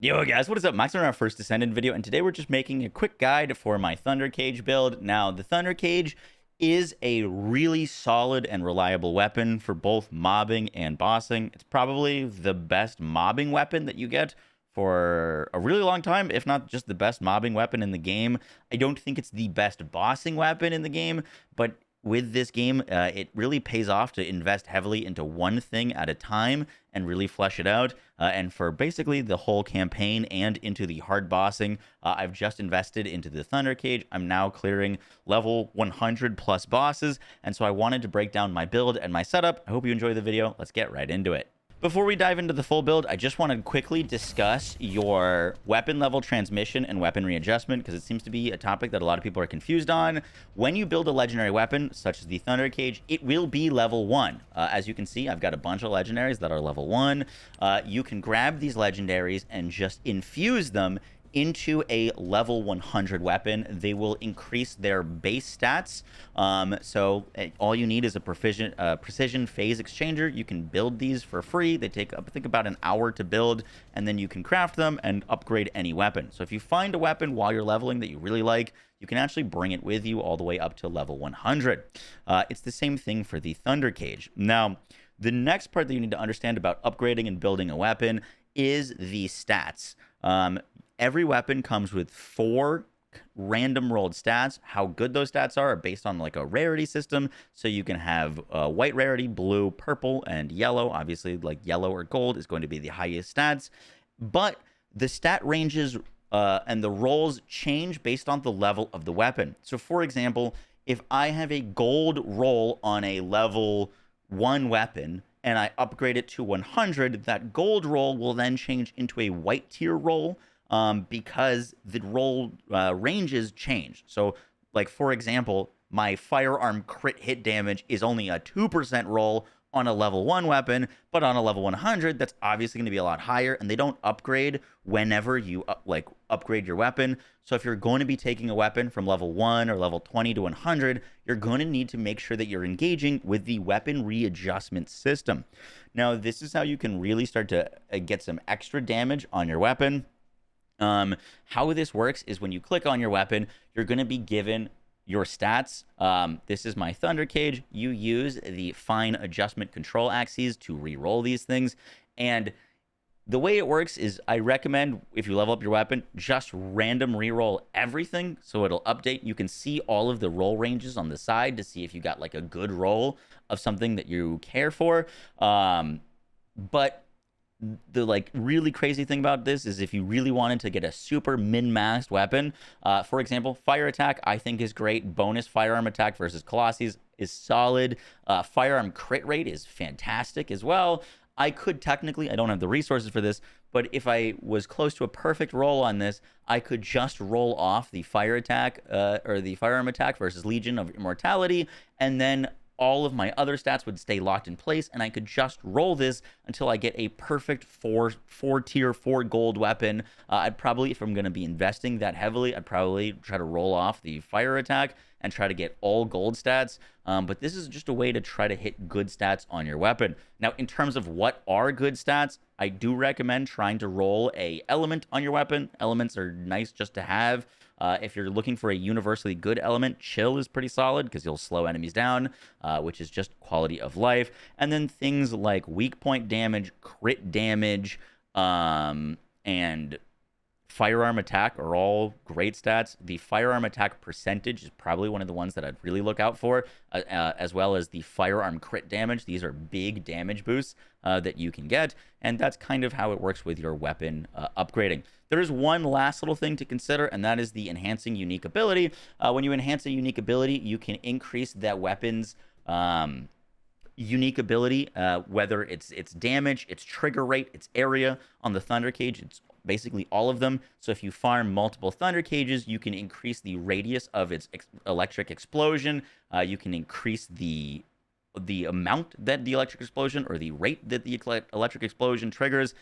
Yo guys, what is up? Max on our first Descendant video, and today we're just making a quick guide for my Thunder Cage build. Now, the Thunder Cage is a really solid and reliable weapon for both mobbing and bossing. It's probably the best mobbing weapon that you get for a really long time, if not just the best mobbing weapon in the game. I don't think it's the best bossing weapon in the game, but with this game, it really pays off to invest heavily into one thing at a time and really flesh it out. And for basically the whole campaign and into the hard bossing, I've just invested into the Thunder Cage. I'm now clearing level 100 plus bosses. And so I wanted to break down my build and my setup. I hope you enjoy the video. Let's get right into it. Before we dive into the full build, I just want to quickly discuss your weapon level transmission and weapon readjustment, because it seems to be a topic that a lot of people are confused on. When you build a legendary weapon, such as the Thunder Cage, it will be level 1. As you can see, I've got a bunch of legendaries that are level 1. You can grab these legendaries and just infuse them into a level 100 weapon. They will increase their base stats. So all you need is a precision phase exchanger. You can build these for free. They take, I think, about an hour to build, and then you can craft them and upgrade any weapon. So if you find a weapon while you're leveling that you really like, you can actually bring it with you all the way up to level 100. It's the same thing for the Thunder Cage. Now, the next part that you need to understand about upgrading and building a weapon is the stats. Every weapon comes with 4 random rolled stats. How good those stats are based on like a rarity system. So you can have white rarity, blue, purple, and yellow. Obviously, like yellow or gold is going to be the highest stats. But the stat ranges and the rolls change based on the level of the weapon. So for example, if I have a gold roll on a level 1 weapon, and I upgrade it to 100, that gold roll will then change into a white tier roll, because the roll ranges change. So, like, for example, my firearm crit hit damage is only a 2% roll on a level 1 weapon, but on a level 100, that's obviously going to be a lot higher, and they don't upgrade whenever you upgrade your weapon. So if you're going to be taking a weapon from level 1 or level 20 to 100, you're going to need to make sure that you're engaging with the weapon readjustment system. Now, this is how you can really start to get some extra damage on your weapon. How this works is when you click on your weapon, you're going to be given your stats. This is my Thunder Cage. You use the fine adjustment control axes to re-roll these things. And the way it works is I recommend, if you level up your weapon, just random re-roll everything. So it'll update. You can see all of the roll ranges on the side to see if you got like a good roll of something that you care for. But the like really crazy thing about this is if you really wanted to get a super min-maxed weapon, for example, fire attack I think is great. Bonus firearm attack versus Colossus is solid. Firearm crit rate is fantastic as well. I could technically, I don't have the resources for this, but if I was close to a perfect roll on this, I could just roll off the fire attack or the firearm attack versus Legion of Immortality, and then all of my other stats would stay locked in place, and I could just roll this until I get a perfect 4 tier 4 gold weapon. I'd probably, if I'm going to be investing that heavily, I'd probably try to roll off the fire attack and try to get all gold stats. But this is just a way to try to hit good stats on your weapon. Now, in terms of what are good stats, I do recommend trying to roll a element on your weapon. Elements are nice just to have. If you're looking for a universally good element, chill is pretty solid because you'll slow enemies down, which is just quality of life. And then things like weak point damage, crit damage, and firearm attack are all great stats. The firearm attack percentage is probably one of the ones that I'd really look out for, as well as the firearm crit damage. These are big damage boosts that you can get, and that's kind of how it works with your weapon upgrading. There is one last little thing to consider, and that is the enhancing unique ability. When you enhance a unique ability, you can increase that weapon's unique ability, whether it's damage, its trigger rate, its area. On the Thunder Cage, it's basically all of them. So if you farm multiple Thunder Cages, you can increase the radius of its electric explosion. You can increase the amount that the electric explosion, or the rate that the electric explosion triggers.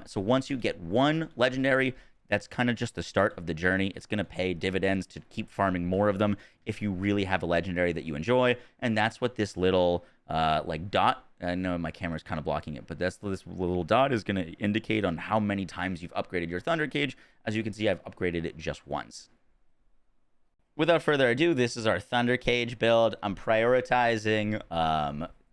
So once you get one legendary, That's kind of just the start of the journey. It's going to pay dividends to keep farming more of them if you really have a legendary that you enjoy. And that's what this little like dot, I know my camera's kind of blocking it, but this little dot is going to indicate on how many times you've upgraded your Thunder Cage. As you can see, I've upgraded it just once. Without further ado, this is our Thunder Cage build. I'm prioritizing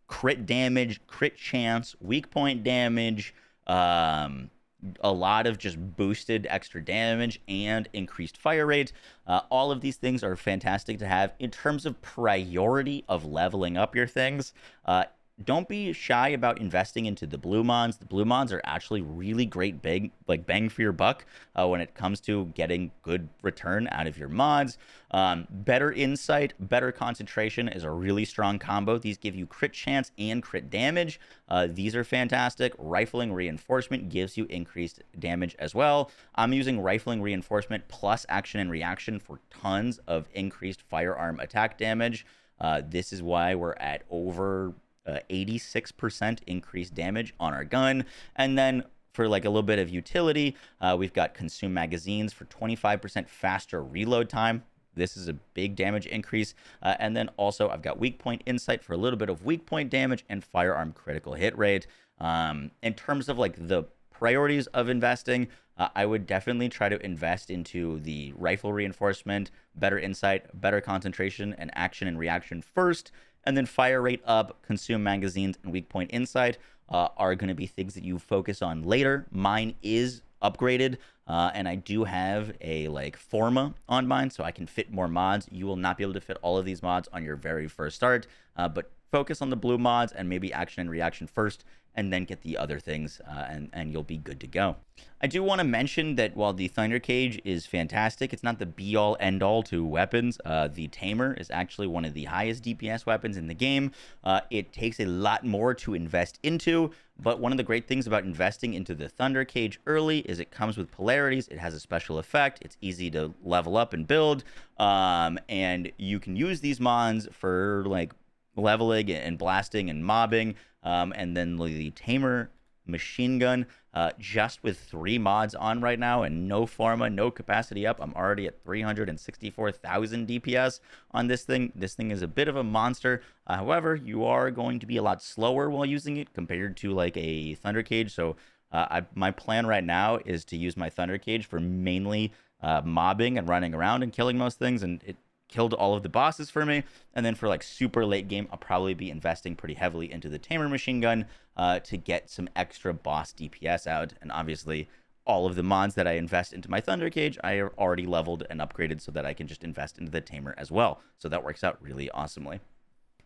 crit damage, crit chance, weak point damage, a lot of just boosted extra damage, and increased fire rate. All of these things are fantastic to have. In terms of priority of leveling up your things, don't be shy about investing into the blue mons. The blue mons are actually really great, big, like bang for your buck when it comes to getting good return out of your mods. Better insight, better concentration is a really strong combo. These give you crit chance and crit damage. These are fantastic. Rifling reinforcement gives you increased damage as well. I'm using rifling reinforcement plus action and reaction for tons of increased firearm attack damage. This is why we're at over 86% increased damage on our gun. And then for like a little bit of utility, we've got consume magazines for 25% faster reload time. This is a big damage increase. And then also I've got weak point insight for a little bit of weak point damage and firearm critical hit rate. In terms of like the priorities of investing, I would definitely try to invest into the rifle reinforcement, better insight, better concentration, and action and reaction first. And then fire rate up, consume magazines, and weak point insight are going to be things that you focus on later. Mine is upgraded, and I do have a like forma on mine, so I can fit more mods. You will not be able to fit all of these mods on your very first start, but focus on the blue mods and maybe action and reaction first, and then get the other things, and you'll be good to go. I do want to mention that while the Thunder Cage is fantastic, it's not the be-all, end-all to weapons. The Tamer is actually one of the highest DPS weapons in the game. It takes a lot more to invest into, but one of the great things about investing into the Thunder Cage early is it comes with polarities. It has a special effect. It's easy to level up and build, and you can use these mons for like leveling and blasting and mobbing. And then the Tamer machine gun, just with 3 mods on right now and no pharma, no capacity up, I'm already at 364,000 DPS on this thing. This thing is a bit of a monster. However, you are going to be a lot slower while using it compared to like a Thunder Cage. So my plan right now is to use my Thunder Cage for mainly mobbing and running around and killing most things, and it killed all of the bosses for me. And then for like super late game, I'll probably be investing pretty heavily into the Tamer machine gun to get some extra boss DPS out. And obviously all of the mods that I invest into my Thunder Cage, I are already leveled and upgraded so that I can just invest into the Tamer as well. So that works out really awesomely.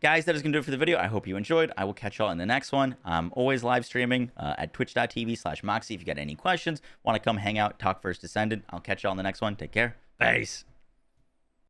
Guys, that is going to do it for the video. I hope you enjoyed. I will catch y'all in the next one. I'm always live streaming at twitch.tv/Moxie. If you got any questions, want to come hang out, talk first Descendant, I'll catch y'all in the next one. Take care. Peace.